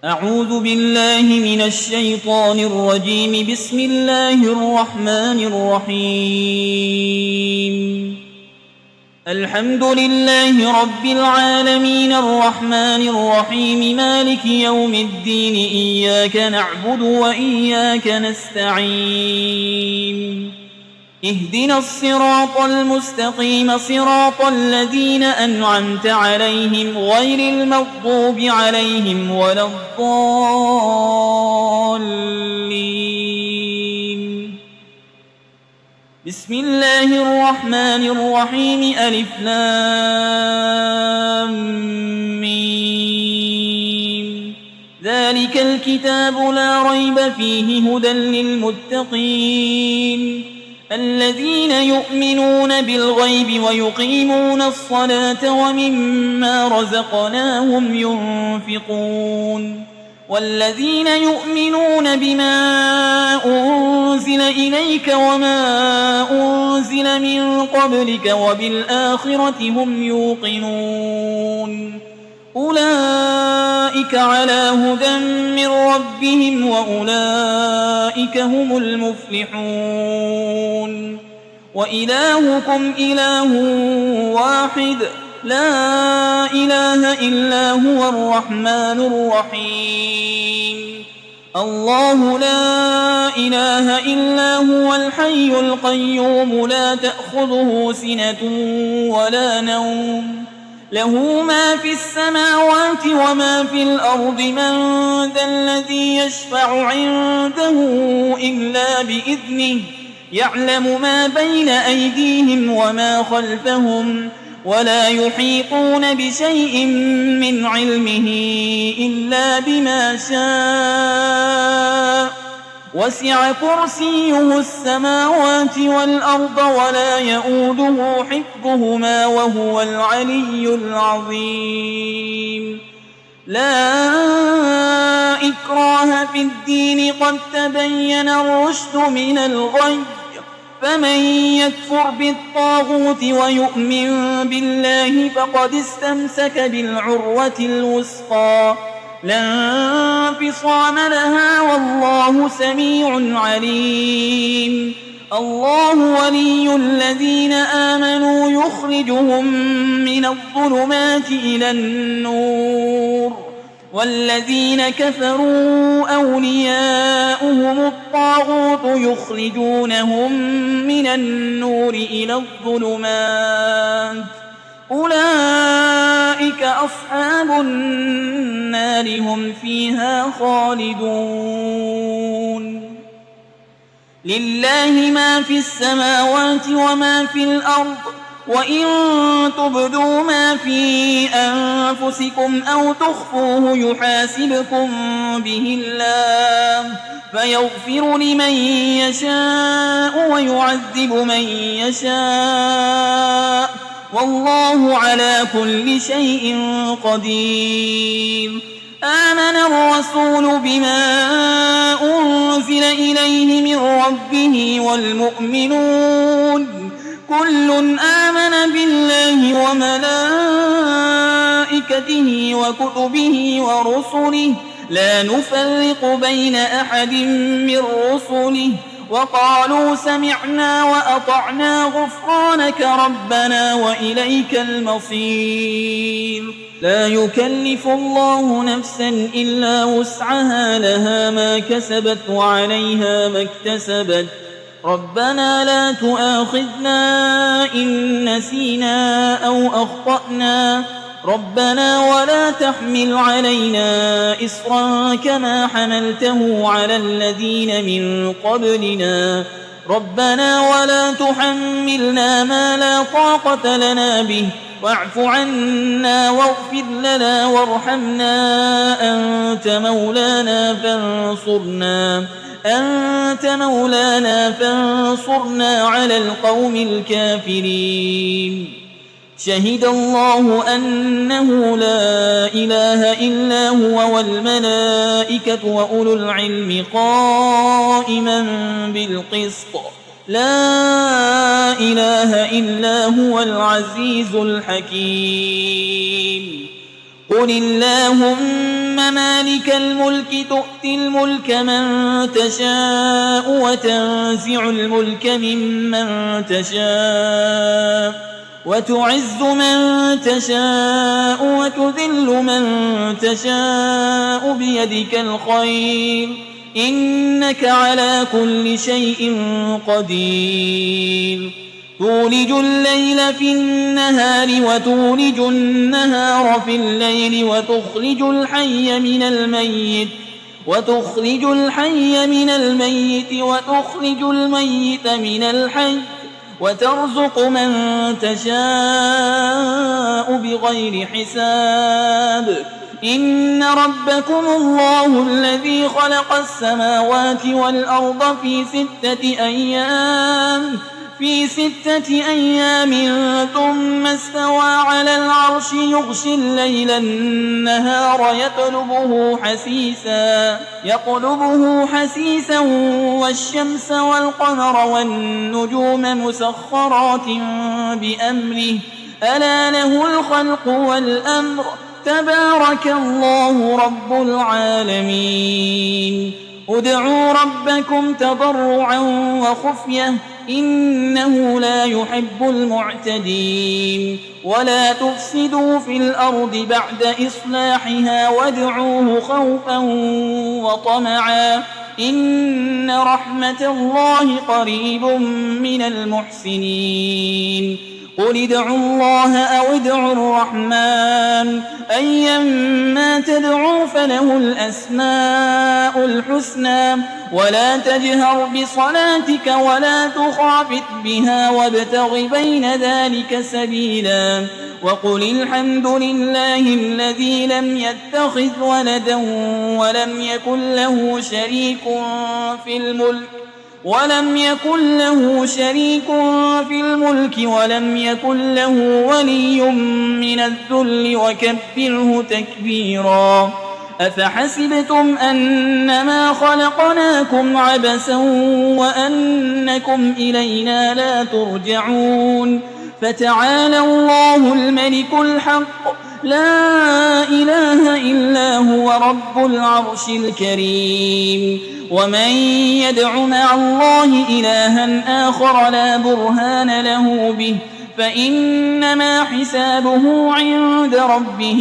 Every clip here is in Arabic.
أعوذ بالله من الشيطان الرجيم. بسم الله الرحمن الرحيم. الحمد لله رب العالمين الرحمن الرحيم مالك يوم الدين. إياك نعبد وإياك نستعين. اهدنا الصراط المستقيم صراط الذين أنعمت عليهم غير المغضوب عليهم ولا الضالين. بسم الله الرحمن الرحيم. ألف لام ميم. ذلك الكتاب لا ريب فيه هدى للمتقين الذين يؤمنون بالغيب ويقيمون الصلاة ومما رزقناهم ينفقون والذين يؤمنون بما أنزل إليك وما أنزل من قبلك وبالآخرة هم يوقنون أولئك على هدى من ربهم وأولئك هم المفلحون. وإلهكم إله واحد لا إله إلا هو الرحمن الرحيم. الله لا إله إلا هو الحي القيوم لا تأخذه سنة ولا نوم له ما في السماوات وما في الأرض. من ذا الذي يشفع عنده إلا بإذنه يعلم ما بين أيديهم وما خلفهم ولا يحيطون بشيء من علمه إلا بما شاء. وسع كرسيه السماوات والأرض ولا يؤوده حفظهما وهو العلي العظيم. لا إكراه في الدين قد تبين الرشد من الغي. فمن يكفر بالطاغوت ويؤمن بالله فقد استمسك بالعروة الوثقى لا انفصام لها والله سميع عليم. الله ولي الذين آمنوا يخرجهم من الظلمات إلى النور والذين كفروا أولياؤهم الطاغوت يخرجونهم من النور إلى الظلمات أولئك أصحاب النار هم فيها خالدون. لله ما في السماوات وما في الأرض وإن تبدوا ما في أنفسكم أو تخفوه يحاسبكم به الله فيغفر لمن يشاء ويعذب من يشاء والله على كل شيء قدير. آمن الرسول بما أنزل إليه من ربه والمؤمنون كل آمن بالله وملائكته وكتبه ورسله لا نفرق بين أحد من رسله وقالوا سمعنا وأطعنا غفرانك ربنا وإليك المصير. لا يكلف الله نفسا إلا وسعها لها ما كسبت وعليها ما اكتسبت. ربنا لا تؤاخذنا إن نسينا أو أخطأنا ربنا ولا تحمل علينا إصرا كما حملته على الذين من قبلنا ربنا ولا تحملنا ما لا طاقة لنا به واعف عنا واغفر لنا وارحمنا أنت مولانا فانصرنا على القوم الكافرين. شهد الله أنه لا إله إلا هو والملائكة وأولو العلم قائما بالقسط لا إله إلا هو العزيز الحكيم. قل اللهم مالك الملك تؤتي الملك من تشاء وتنزع الملك ممن تشاء وتعز من تشاء وتذل من تشاء بيدك الخير إنك على كل شيء قدير تولج الليل في النهار وتولج النهار في الليل وتخرج الحي من الميت وتخرج الميت من الحي وترزق من تشاء بغير حساب إن ربكم الله الذي خلق السماوات والأرض في 6 أيام ثم استوى على العرش يغشي الليل النهار يطلبه حسيسا والشمس والقمر والنجوم مسخرات بأمره ألا له الخلق والأمر تبارك الله رب العالمين ادعوا ربكم تضرعا وخفية إنه لا يحب المعتدين ولا تفسدوا في الأرض بعد إصلاحها وادعوه خوفا وطمعا إن رحمة الله قريب من المحسنين قل ادعوا الله أو ادعوا الرحمن أيما تدعوا فله الأسماء الحسنى ولا تجهر بصلاتك ولا تخافت بها وابتغ بين ذلك سبيلا وقل الحمد لله الذي لم يتخذ ولدا ولم يكن له شريك في الملك ولم يكن له ولي من الذل وكبره تكبيرا أفحسبتم أنما خلقناكم عبثا وأنكم إلينا لا ترجعون فتعالى الله الملك الحق لا إله إلا هو رب العرش الكريم ومن يدع مع الله إلها آخر لا برهان له به فإنما حسابه عند ربه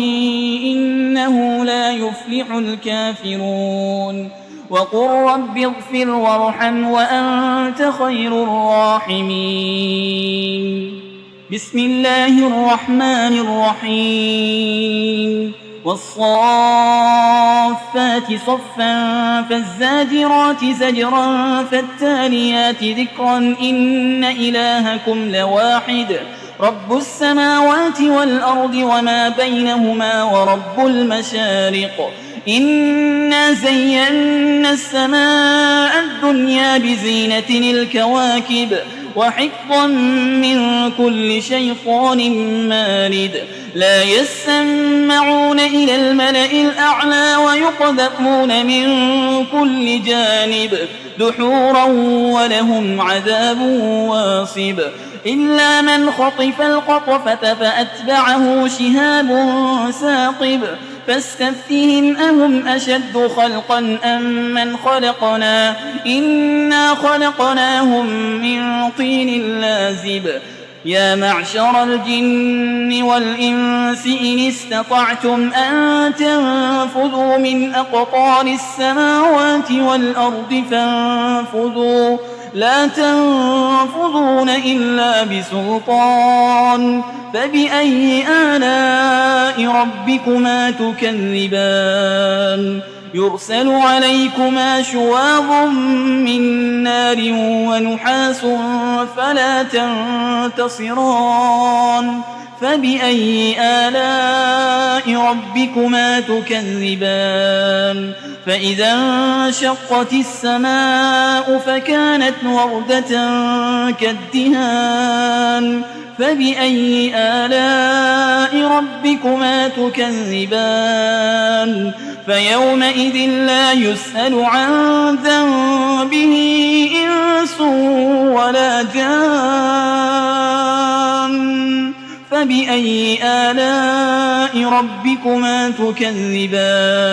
إنه لا يفلح الكافرون وقل رب اغفر وارحم وأنت خير الراحمين بسم الله الرحمن الرحيم والصافات صفا فالزاجرات زجرا فالتاليات ذكرا إن إلهكم لواحد رب السماوات والأرض وما بينهما ورب المشارق إنا زينا السماء الدنيا بزينة الكواكب وحفظا من كل شيطان مارد لا يسمعون إلى الملأ الأعلى ويقذفون من كل جانب دحورا ولهم عذاب واصب إلا من خطف الخطفة فأتبعه شهاب ثاقب فاستفتهم أهم أشد خلقا أم من خلقنا إنا خلقناهم من طين لازب يا معشر الجن والإنس إن استطعتم أن تنفذوا من أقطار السماوات والأرض فانفذوا لا تنفذون إلا بسلطان فبأي آلاء ربكما تكذبان يرسل عليكما شواظ من نار ونحاس فلا تنتصران فبأي آلاء ربكما تكذبان فإذا انشقت السماء فكانت وردة كالدهان فبأي آلاء ربكما تكذبان فيومئذ لا يسأل عن ذنبه إنس ولا جان فبأي آلاء ربكما تكذبان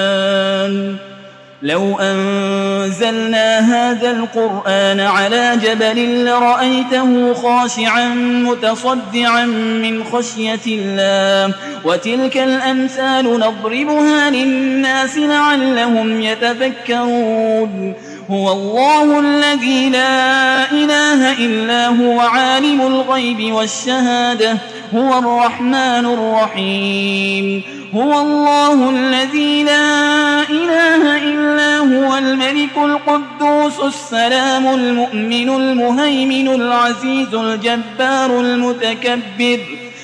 لو أنزلنا هذا القرآن على جبل لرأيته خاشعا متصدعا من خشية الله وتلك الأمثال نضربها للناس لعلهم يتفكرون هو الله الذي لا إله إلا هو عالم الغيب والشهادة هو الرحمن الرحيم هو الله الذي لا إله إلا هو الملك القدوس السلام المؤمن المهيمن العزيز الجبار المتكبر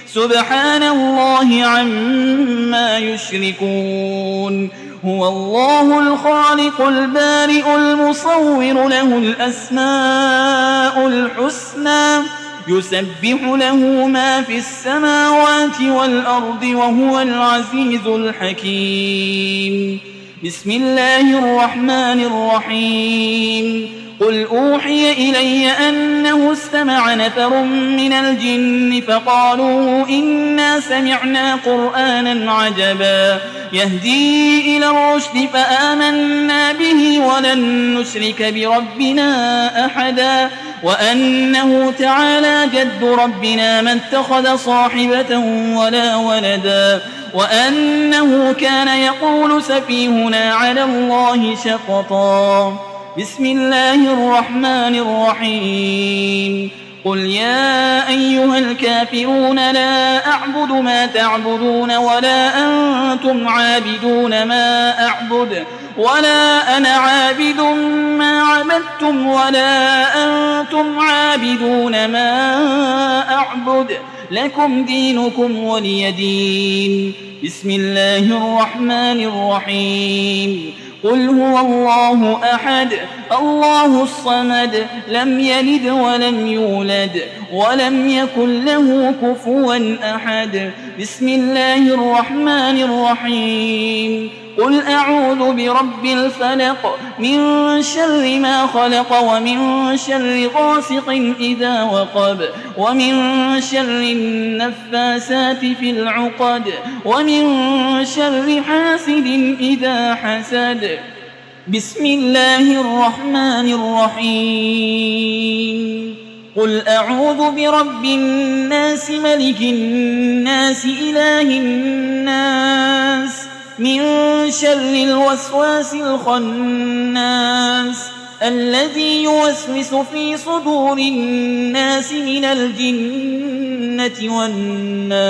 سبحان الله عما يشركون هو الله الخالق البارئ المصور له الأسماء الحسنى يسبح له ما في السماوات والأرض وهو العزيز الحكيم بسم الله الرحمن الرحيم قل أوحي إلي أنه استمع نفر من الجن فقالوا إنا سمعنا قرآنا عجبا يهدي إلى الرشد فآمنا به ولن نشرك بربنا أحدا وأنه تعالى جد ربنا ما اتخذ صاحبة ولا ولدا وأنه كان يقول سفيهنا على الله شططا بسم الله الرحمن الرحيم قل يا أيها الكافرون لا أعبد ما تعبدون ولا أنتم عابدون ما أعبد ولا أنا عابد ما عبدتم ولا أنتم عابدون ما أعبد لكم دينكم ولي دين بسم الله الرحمن الرحيم قل هو الله أحد الله الصمد لم يلد ولم يولد ولم يكن له كفوا أحد بسم الله الرحمن الرحيم قل أعوذ برب الفلق من شر ما خلق ومن شر غاسق إذا وقب ومن شر النفاسات في العقد ومن شر حاسد إذا حسد بسم الله الرحمن الرحيم قل أعوذ برب الناس ملك الناس إله الناس من شر الوسواس الخناس الذي يوسوس في صدور الناس من الجنة والناس